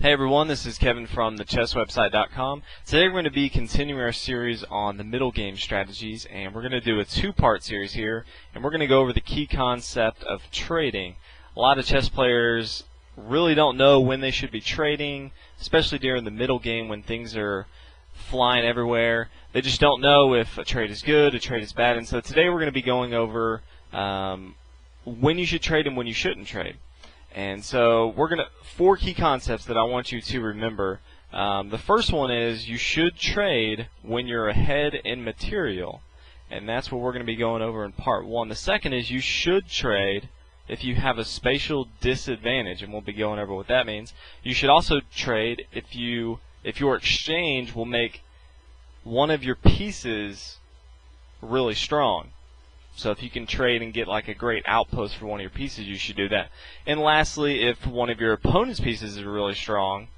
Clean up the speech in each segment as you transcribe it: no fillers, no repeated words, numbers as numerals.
Hey everyone, this is Kevin from thechesswebsite.com. Today we're going to be continuing our series on the middle game strategies, and we're going to do a two-part series here, and we're going to go over the key concept of trading. A lot of chess players really don't know when they should be trading, especially during the middle game when things are flying everywhere. They just don't know if a trade is good, a trade is bad, and so today we're going to be going over when you should trade and when you shouldn't trade. And so we're going to, 4 key concepts that I want you to remember. The first one is you should trade when you're ahead in material. And that's what we're going to be going over in part 1. The second is you should trade if you have a spatial disadvantage, and we'll be going over what that means. You should also trade if your exchange will make one of your pieces really strong. So if you can trade and get like a great outpost for one of your pieces, you should do that. And lastly, if one of your opponent's pieces is really strong,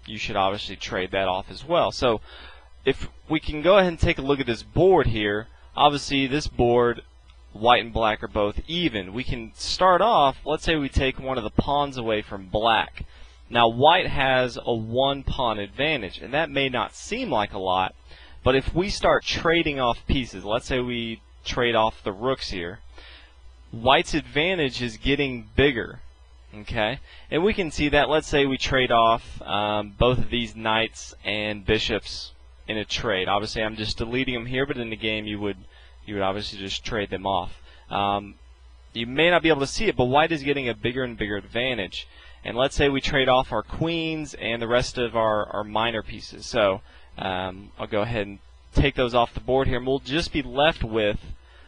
you should obviously trade that off as well. So if we can go ahead and take a look at this board here, obviously this board, white and black are both even. We can start off, let's say we take one of the pawns away from black. Now white has a 1 pawn advantage, and that may not seem like a lot, but if we start trading off pieces, let's say we trade off the rooks here, white's advantage is getting bigger, okay? And we can see that. Let's say we trade off both of these knights and bishops in a trade. Obviously I'm just deleting them here, but in the game you would obviously just trade them off. You may not be able to see it, but white is getting a bigger and bigger advantage. And let's say we trade off our queens and the rest of our minor pieces. So I'll go ahead and take those off the board here, and we'll just be left with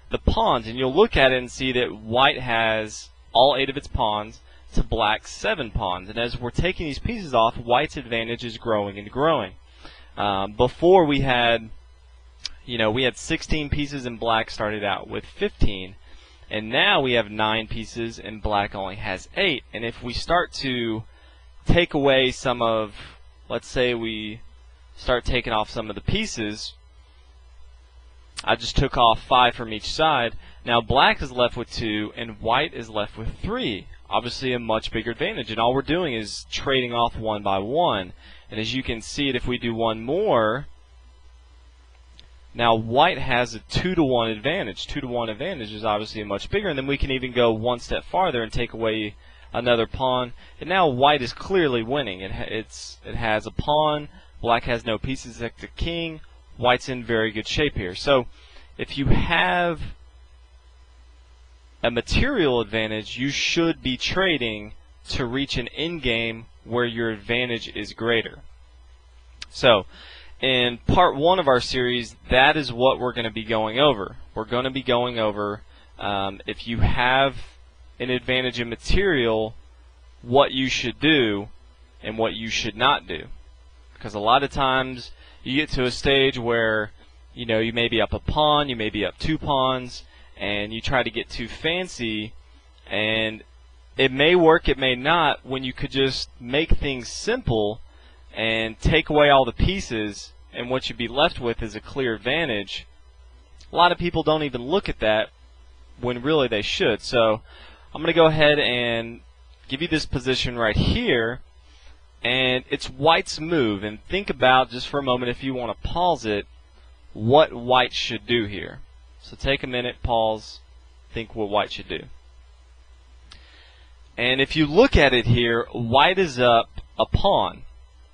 the pawns. And you'll look at it and see that white has all 8 of its pawns to black's 7 pawns. And as we're taking these pieces off, white's advantage is growing and growing. Before we had 16 pieces and black started out with 15. And now we have 9 pieces and black only has 8. And if we start to take away some of, let's say we start taking off some of the pieces, I just took off 5 from each side. Now black is left with 2 and white is left with 3. Obviously a much bigger advantage, and all we're doing is trading off one by one. And as you can see it, if we do one more, now white has a 2-to-1 advantage. 2-to-1 advantage is obviously much bigger, and then we can even go one step farther and take away another pawn. And now white is clearly winning. It has a pawn, black has no pieces except the king. White's in very good shape here. So if you have a material advantage, you should be trading to reach an endgame where your advantage is greater. So in part 1 of our series, that is what we're going to be going over. We're going to be going over if you have an advantage in material, what you should do and what you should not do. Because a lot of times you get to a stage where you may be up a pawn, you may be up 2 pawns, and you try to get too fancy, and it may work, it may not, when you could just make things simple and take away all the pieces, and what you'd be left with is a clear advantage. A lot of people don't even look at that when really they should. So I'm going to go ahead and give you this position right here, and it's white's move. And think about, just for a moment, if you want to pause it, what white should do here. So take a minute, pause, think what white should do. And if you look at it here, white is up a pawn,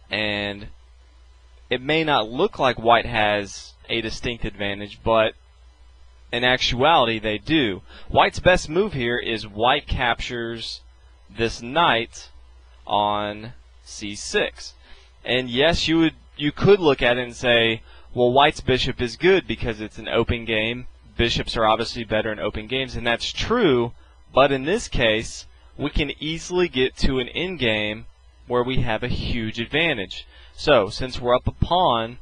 and it may not look like white has a distinct advantage, but in actuality they do. White's best move here is white captures this knight on c6. And yes, you could look at it and say, well, white's bishop is good because it's an open game. Bishops are obviously better in open games, and that's true, but in this case we can easily get to an endgame where we have a huge advantage. So since we're up a pawn,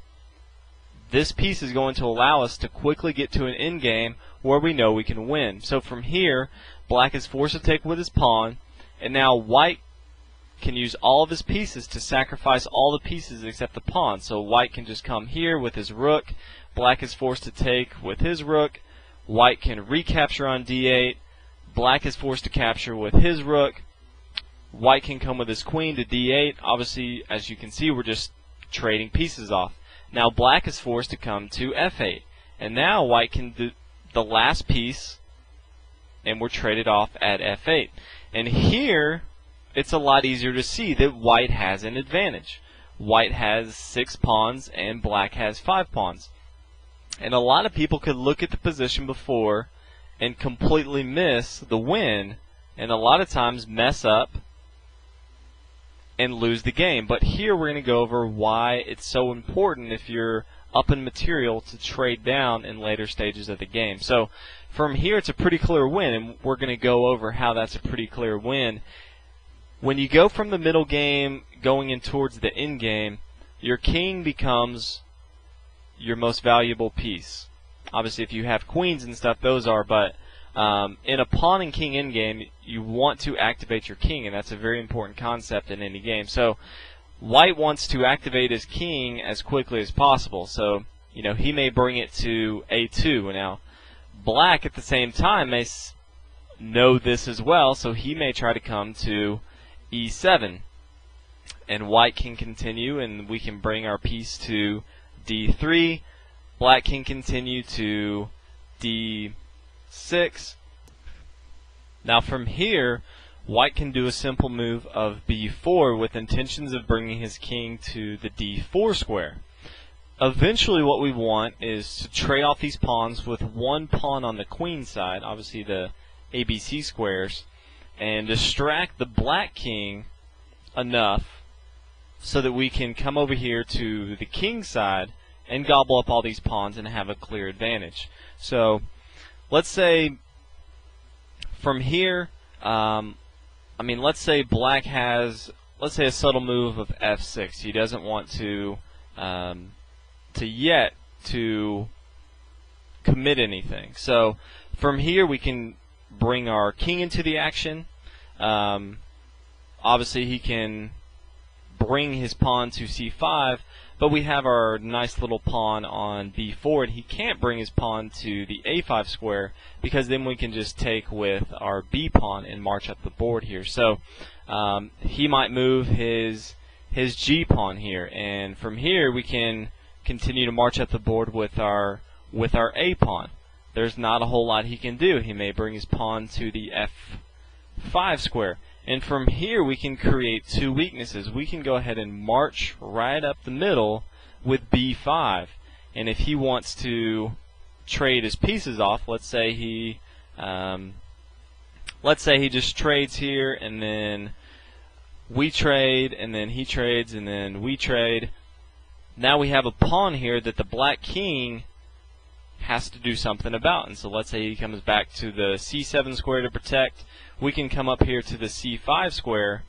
this piece is going to allow us to quickly get to an endgame where we know we can win. So from here, black is forced to take with his pawn, and now white can use all of his pieces to sacrifice all the pieces except the pawn. So white can just come here with his rook, black is forced to take with his rook, white can recapture on d8, black is forced to capture with his rook, white can come with his queen to d8. Obviously, as you can see, we're just trading pieces off. Now black is forced to come to f8. And now white can do the last piece, and we're traded off at f8. And here, it's a lot easier to see that white has an advantage. White has 6 pawns, and black has 5 pawns. And a lot of people could look at the position before and completely miss the win, and a lot of times mess up and lose the game. But here we're going to go over why it's so important if you're up in material to trade down in later stages of the game. So from here it's a pretty clear win, and we're going to go over how that's a pretty clear win. When you go from the middle game going in towards the end game, your king becomes your most valuable piece. Obviously if you have queens and stuff, those are, but in a pawn and king endgame, you want to activate your king, and that's a very important concept in any game. So white wants to activate his king as quickly as possible. So, you know, he may bring it to a2. Now, black at the same time may know this as well, so he may try to come to e7. And white can continue, and we can bring our piece to d3. Black can continue to d6. Now from here, white can do a simple move of b4 with intentions of bringing his king to the d4 square. Eventually what we want is to trade off these pawns with one pawn on the queen side, obviously the ABC squares, and distract the black king enough so that we can come over here to the king side and gobble up all these pawns and have a clear advantage. So let's say from here, let's say black has, let's say, a subtle move of f6. He doesn't want to commit anything. So from here we can bring our king into the action. Obviously he can bring his pawn to c5, but we have our nice little pawn on b4, and he can't bring his pawn to the a5 square because then we can just take with our b pawn and march up the board here. So he might move his g pawn here, and from here we can continue to march up the board with our a pawn. There's not a whole lot he can do. He may bring his pawn to the f5 square. And from here we can create two weaknesses. We can go ahead and march right up the middle with b5. And if he wants to trade his pieces off, let's say he just trades here, and then we trade, and then he trades, and then we trade. Now we have a pawn here that the black king has to do something about. And so let's say he comes back to the c7 square to protect. We can come up here to the c5 square,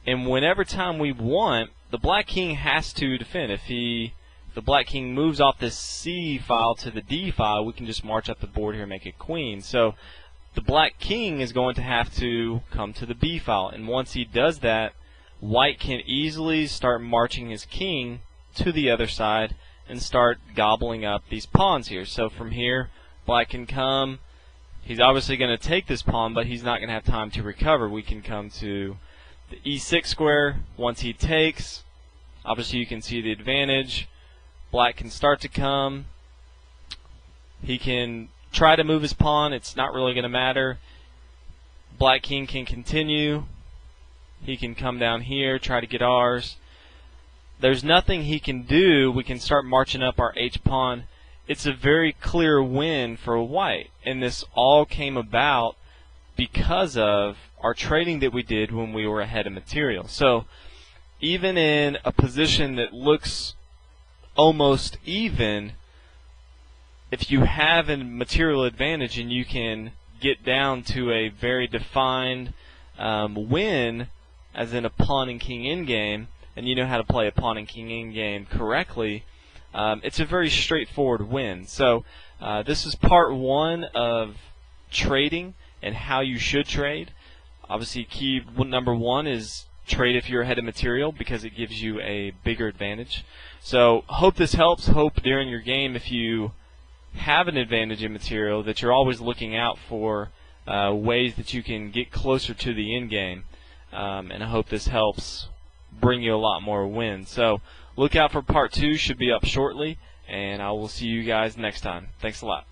and whenever time we want, the black king has to defend. If the black king moves off this c file to the d file, we can just march up the board here and make it queen. So the black king is going to have to come to the b file, and once he does that, white can easily start marching his king to the other side and start gobbling up these pawns here. So from here, black can come. He's obviously going to take this pawn, but he's not going to have time to recover. We can come to the e6 square. Once he takes, obviously you can see the advantage. Black can start to come. He can try to move his pawn. It's not really going to matter. Black king can continue. He can come down here, try to get ours. There's nothing he can do. We can start marching up our h pawn. It's a very clear win for white, and this all came about because of our trading that we did when we were ahead of material. So even in a position that looks almost even, if you have a material advantage and you can get down to a very defined win, as in a pawn and king endgame, and you know how to play a pawn and king endgame correctly, it's a very straightforward win. So this is part one of trading and how you should trade. Obviously, key number one is trade if you're ahead of material, because it gives you a bigger advantage. So hope this helps. Hope during your game, if you have an advantage in material, that you're always looking out for ways that you can get closer to the end game. and I hope this helps bring you a lot more wins. So look out for part 2, should be up shortly, and I will see you guys next time. Thanks a lot.